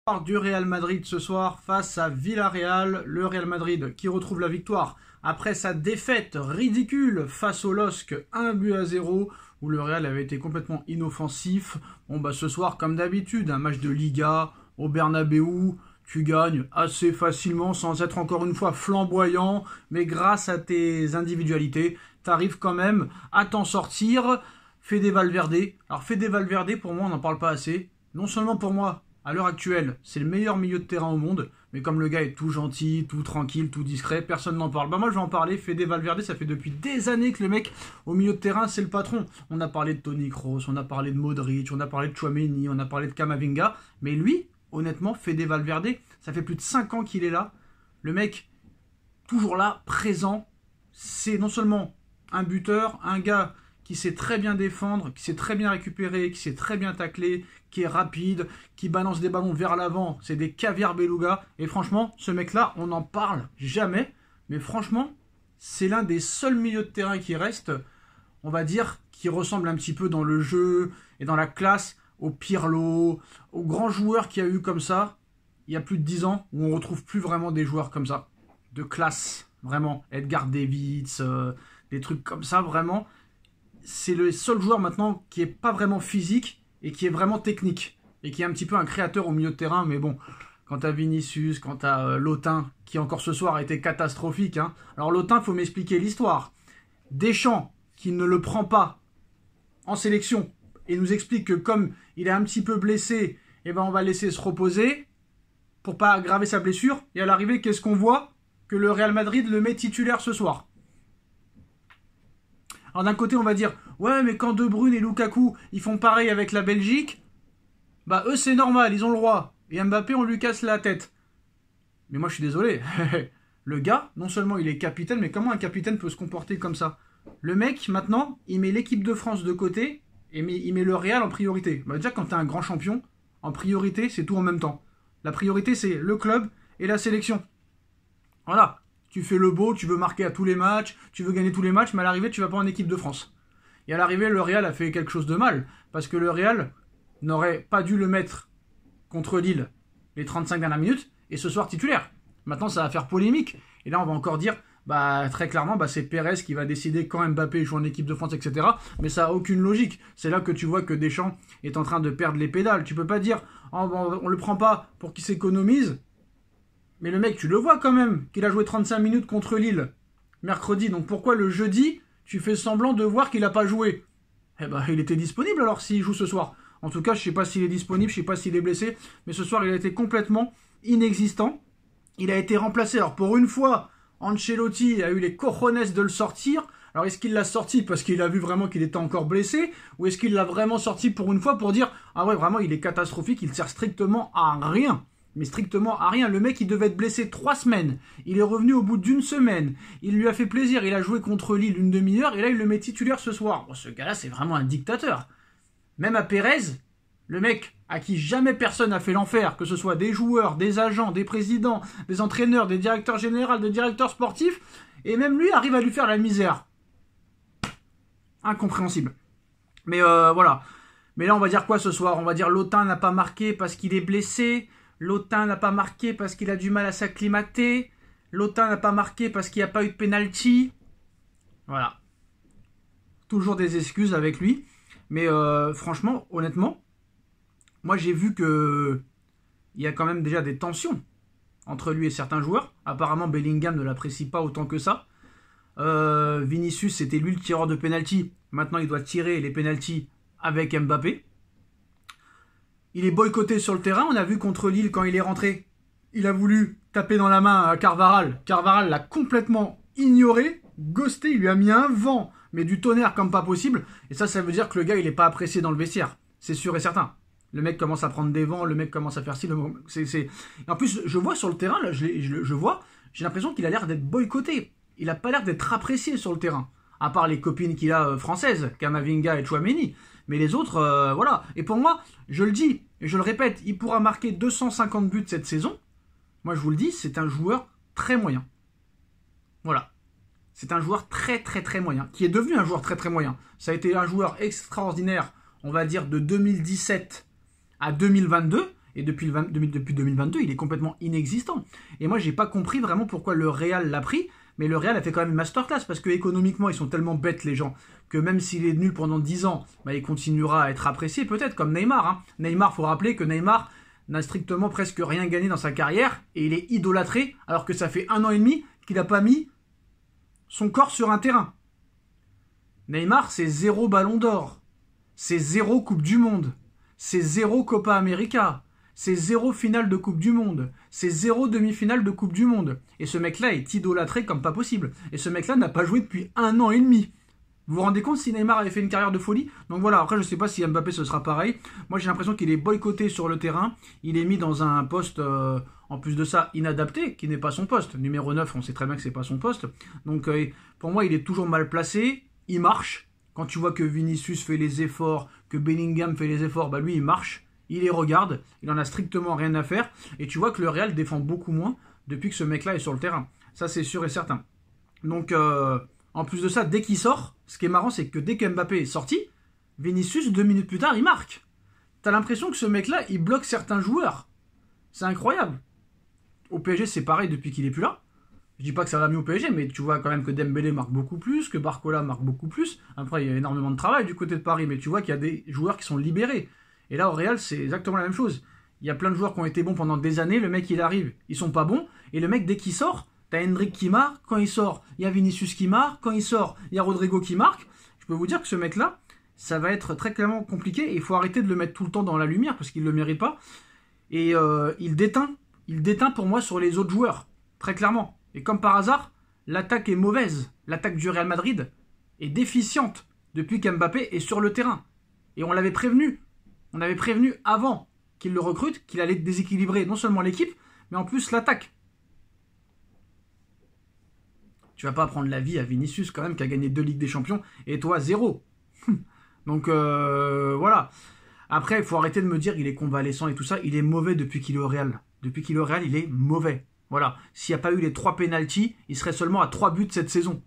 Du Real Madrid ce soir face à Villarreal, le Real Madrid qui retrouve la victoire après sa défaite ridicule face au LOSC 1-0 où le Real avait été complètement inoffensif. Bon bah ce soir comme d'habitude, un match de Liga au Bernabeu, tu gagnes assez facilement sans être encore une fois flamboyant, mais grâce à tes individualités, tu arrives quand même à t'en sortir. Fede Valverde, alors Fede Valverde pour moi on n'en parle pas assez, non seulement pour moi, à l'heure actuelle, c'est le meilleur milieu de terrain au monde, mais comme le gars est tout gentil, tout tranquille, tout discret, personne n'en parle. Bah moi je vais en parler, Fede Valverde, ça fait depuis des années que le mec au milieu de terrain c'est le patron. On a parlé de Toni Kroos, on a parlé de Modric, on a parlé de Tchouaméni, on a parlé de Camavinga, mais lui, honnêtement, Fede Valverde, ça fait plus de 5 ans qu'il est là. Le mec, toujours là, présent, c'est non seulement un buteur, un gars qui sait très bien défendre, qui sait très bien récupérer, qui sait très bien tacler, qui est rapide, qui balance des ballons vers l'avant, c'est des caviar beluga. Et franchement, ce mec-là, on n'en parle jamais. Mais franchement, c'est l'un des seuls milieux de terrain qui reste, on va dire, qui ressemble un petit peu dans le jeu et dans la classe au Pirlo, aux grands joueurs qu'il y a eu comme ça, il y a plus de 10 ans, où on retrouve plus vraiment des joueurs comme ça, de classe, vraiment. Edgar Davids, des trucs comme ça, vraiment. C'est le seul joueur maintenant qui est pas vraiment physique et qui est vraiment technique et qui est un petit peu un créateur au milieu de terrain. Mais bon, quand t'as Vinicius, quand t'as Lotin, qui encore ce soir a été catastrophique. Hein. Alors Lotin, faut m'expliquer l'histoire. Deschamps, qui ne le prend pas en sélection et nous explique que comme il est un petit peu blessé, eh ben on va laisser se reposer pour pas aggraver sa blessure. Et à l'arrivée, qu'est-ce qu'on voit? Que le Real Madrid le met titulaire ce soir. Alors d'un côté, on va dire, ouais, mais quand De Bruyne et Lukaku, ils font pareil avec la Belgique, bah eux, c'est normal, ils ont le droit. Et Mbappé, on lui casse la tête. Mais moi, je suis désolé. Le gars, non seulement il est capitaine, mais comment un capitaine peut se comporter comme ça? Le mec, maintenant, il met l'équipe de France de côté et il met le Real en priorité. Bah déjà, quand t'es un grand champion, en priorité, c'est tout en même temps. La priorité, c'est le club et la sélection. Voilà. Tu fais le beau, tu veux marquer à tous les matchs, tu veux gagner tous les matchs, mais à l'arrivée, tu vas pas en équipe de France. Et à l'arrivée, le Real a fait quelque chose de mal, parce que le Real n'aurait pas dû le mettre contre Lille les 35 dernières minutes, et ce soir titulaire. Maintenant, ça va faire polémique. Et là, on va encore dire, bah très clairement, bah, c'est Pérez qui va décider quand Mbappé joue en équipe de France, etc. Mais ça n'a aucune logique. C'est là que tu vois que Deschamps est en train de perdre les pédales. Tu peux pas dire, oh, bon, on le prend pas pour qu'il s'économise. Mais le mec, tu le vois quand même, qu'il a joué 35 minutes contre Lille, mercredi. Donc pourquoi le jeudi, tu fais semblant de voir qu'il n'a pas joué? Eh ben, il était disponible alors s'il joue ce soir. En tout cas, je ne sais pas s'il est disponible, je ne sais pas s'il est blessé. Mais ce soir, il a été complètement inexistant. Il a été remplacé. Alors pour une fois, Ancelotti a eu les cojones de le sortir. Alors est-ce qu'il l'a sorti parce qu'il a vu vraiment qu'il était encore blessé? Ou est-ce qu'il l'a vraiment sorti pour une fois pour dire, ah ouais, vraiment, il est catastrophique, il ne sert strictement à rien? Mais strictement à rien. Le mec, il devait être blessé 3 semaines. Il est revenu au bout d'1 semaine. Il lui a fait plaisir. Il a joué contre Lille une demi-heure. Et là, il le met titulaire ce soir. Bon, ce gars-là, c'est vraiment un dictateur. Même à Pérez, le mec à qui jamais personne n'a fait l'enfer, que ce soit des joueurs, des agents, des présidents, des entraîneurs, des directeurs généraux, des directeurs sportifs, et même lui arrive à lui faire la misère. Incompréhensible. Mais voilà. Mais là, on va dire quoi ce soir? On va dire Lotin n'a pas marqué parce qu'il est blessé. Lotin n'a pas marqué parce qu'il a du mal à s'acclimater. Lotin n'a pas marqué parce qu'il n'y a pas eu de penalty. Voilà. Toujours des excuses avec lui. Mais franchement, honnêtement, moi j'ai vu que il y a quand même déjà des tensions entre lui et certains joueurs. Apparemment, Bellingham ne l'apprécie pas autant que ça. Vinicius, c'était lui le tireur de penalty. Maintenant, il doit tirer les penalties avec Mbappé. Il est boycotté sur le terrain. On a vu contre Lille quand il est rentré. Il a voulu taper dans la main à Carvajal. Carvajal l'a complètement ignoré, ghosté. Il lui a mis un vent, mais du tonnerre comme pas possible. Et ça veut dire que le gars, il n'est pas apprécié dans le vestiaire. C'est sûr et certain. Le mec commence à prendre des vents. Le mec commence à faire ci. En plus, je vois sur le terrain, là, je vois, j'ai l'impression qu'il a l'air d'être boycotté. Il n'a pas l'air d'être apprécié sur le terrain. À part les copines qu'il a françaises, Camavinga et Tchouaméni. Mais les autres, voilà. Et pour moi, je le dis, et je le répète, il pourra marquer 250 buts cette saison. Moi, je vous le dis, c'est un joueur très moyen. Voilà. C'est un joueur très, très, très moyen. Qui est devenu un joueur très, très moyen. Ça a été un joueur extraordinaire, on va dire, de 2017 à 2022. Et depuis 2022, il est complètement inexistant. Et moi, j'ai pas compris vraiment pourquoi le Real l'a pris. Mais le Real a fait quand même une masterclass parce que économiquement, ils sont tellement bêtes, les gens, que même s'il est nul pendant 10 ans, bah, il continuera à être apprécié, peut-être, comme Neymar. Hein. Neymar, faut rappeler que Neymar n'a strictement presque rien gagné dans sa carrière et il est idolâtré, alors que ça fait 1 an et demi qu'il n'a pas mis son corps sur un terrain. Neymar, c'est 0 ballon d'or, c'est 0 Coupe du Monde, c'est 0 Copa América, c'est 0 finale de Coupe du Monde, c'est 0 demi-finale de Coupe du Monde. Et ce mec-là est idolâtré comme pas possible. Et ce mec-là n'a pas joué depuis 1 an et demi. Vous vous rendez compte si Neymar avait fait une carrière de folie? Donc voilà, après je sais pas si Mbappé ce sera pareil. Moi j'ai l'impression qu'il est boycotté sur le terrain. Il est mis dans un poste, en plus de ça, inadapté, qui n'est pas son poste. Numéro 9, on sait très bien que c'est pas son poste. Donc pour moi il est toujours mal placé. Il marche. Quand tu vois que Vinicius fait les efforts, que Bellingham fait les efforts, bah lui il marche. Il les regarde, il en a strictement rien à faire. Et tu vois que le Real défend beaucoup moins depuis que ce mec-là est sur le terrain. Ça c'est sûr et certain. Donc en plus de ça, dès qu'il sort, ce qui est marrant c'est que dès que Mbappé est sorti, Vinicius 2 minutes plus tard il marque. T'as l'impression que ce mec-là il bloque certains joueurs. C'est incroyable. Au PSG c'est pareil depuis qu'il est plus là. Je dis pas que ça va mieux au PSG, mais tu vois quand même que Dembélé marque beaucoup plus, que Barcola marque beaucoup plus. Après il y a énormément de travail du côté de Paris, mais tu vois qu'il y a des joueurs qui sont libérés. Et là, au Real, c'est exactement la même chose. Il y a plein de joueurs qui ont été bons pendant des années. Le mec, il arrive, ils sont pas bons. Et le mec, dès qu'il sort, t'as Hendrick qui marque. Quand il sort, il y a Vinicius qui marque. Quand il sort, il y a Rodrigo qui marque. Je peux vous dire que ce mec-là, ça va être très clairement compliqué. Et il faut arrêter de le mettre tout le temps dans la lumière parce qu'il ne le mérite pas. Et il déteint pour moi sur les autres joueurs. Très clairement. Et comme par hasard, l'attaque est mauvaise. L'attaque du Real Madrid est déficiente depuis qu'Mbappé est sur le terrain. Et on l'avait prévenu. On avait prévenu avant qu'il le recrute qu'il allait déséquilibrer non seulement l'équipe, mais en plus l'attaque. Tu vas pas apprendre la vie à Vinicius quand même qui a gagné 2 Ligues des Champions et toi 0. Donc voilà. Après, il faut arrêter de me dire qu'il est convalescent et tout ça. Il est mauvais depuis qu'il est au Real. Depuis qu'il est au Real, il est mauvais. Voilà. S'il n'y a pas eu les 3 pénaltys, il serait seulement à 3 buts cette saison.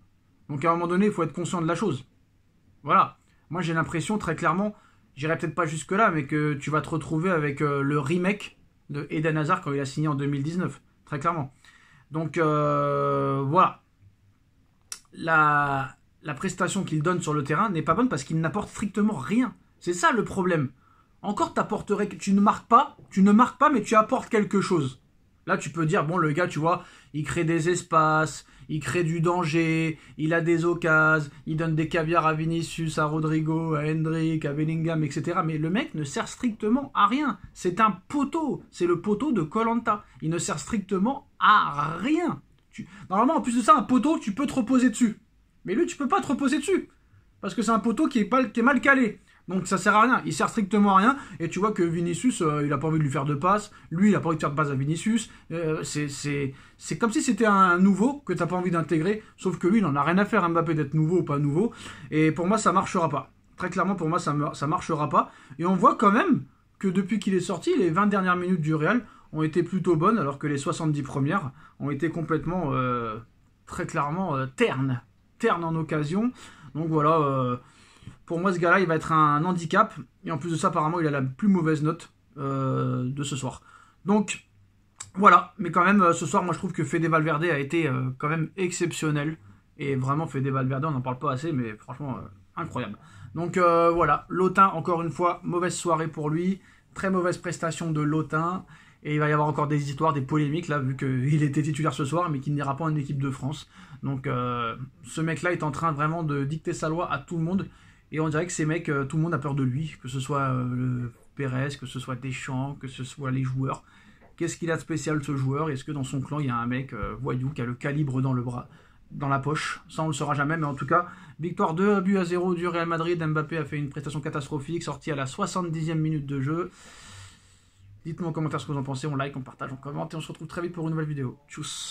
Donc à un moment donné, il faut être conscient de la chose. Voilà. Moi j'ai l'impression très clairement... J'irai peut-être pas jusque-là, mais que tu vas te retrouver avec le remake de Eden Hazard quand il a signé en 2019, très clairement. Donc voilà. La prestation qu'il donne sur le terrain n'est pas bonne parce qu'il n'apporte strictement rien. C'est ça le problème. Encore t'apporterais, tu ne marques pas, mais tu apportes quelque chose. Là, tu peux dire, bon, le gars, tu vois, il crée des espaces, il crée du danger, il a des occasions, il donne des caviars à Vinicius, à Rodrigo, à Hendrick, à Bellingham, etc. Mais le mec ne sert strictement à rien. C'est un poteau. C'est le poteau de Koh-Lanta. Il ne sert strictement à rien. Normalement, en plus de ça, un poteau, tu peux te reposer dessus. Mais lui, tu peux pas te reposer dessus. Parce que c'est un poteau qui est mal calé. Donc ça sert à rien, il sert strictement à rien. Et tu vois que Vinicius, il a pas envie de lui faire de passe. Lui, il a pas envie de faire de passe à Vinicius. C'est comme si c'était un nouveau que t'as pas envie d'intégrer. Sauf que lui, il en a rien à faire, Mbappé, d'être nouveau ou pas nouveau. Et pour moi, ça marchera pas. Très clairement, pour moi, ça marchera pas. Et on voit quand même que depuis qu'il est sorti, les 20 dernières minutes du Real ont été plutôt bonnes, alors que les 70 premières ont été complètement, très clairement, ternes en occasion. Donc voilà... Pour moi, ce gars-là, il va être un handicap. Et en plus de ça, apparemment, il a la plus mauvaise note de ce soir. Donc, voilà. Mais quand même, ce soir, moi, je trouve que Fede Valverde a été quand même exceptionnel. Et vraiment, Fede Valverde, on n'en parle pas assez, mais franchement, incroyable. Donc, voilà. Lotin, encore une fois, mauvaise soirée pour lui. Très mauvaise prestation de Lotin. Et il va y avoir encore des histoires, des polémiques, là, vu qu'il était titulaire ce soir, mais qu'il n'ira pas en équipe de France. Donc, ce mec-là est en train vraiment de dicter sa loi à tout le monde. Et on dirait que ces mecs, tout le monde a peur de lui, que ce soit le Pérez, que ce soit Deschamps, que ce soit les joueurs. Qu'est-ce qu'il a de spécial ce joueur? Est-ce que dans son clan, il y a un mec voyou qui a le calibre dans le bras, dans la poche? Ça, on le saura jamais, mais en tout cas, victoire 2-0 du Real Madrid. Mbappé a fait une prestation catastrophique, sortie à la 70e minute de jeu. Dites-moi en commentaire ce que vous en pensez, on like, on partage, on commente, et on se retrouve très vite pour une nouvelle vidéo. Tchuss.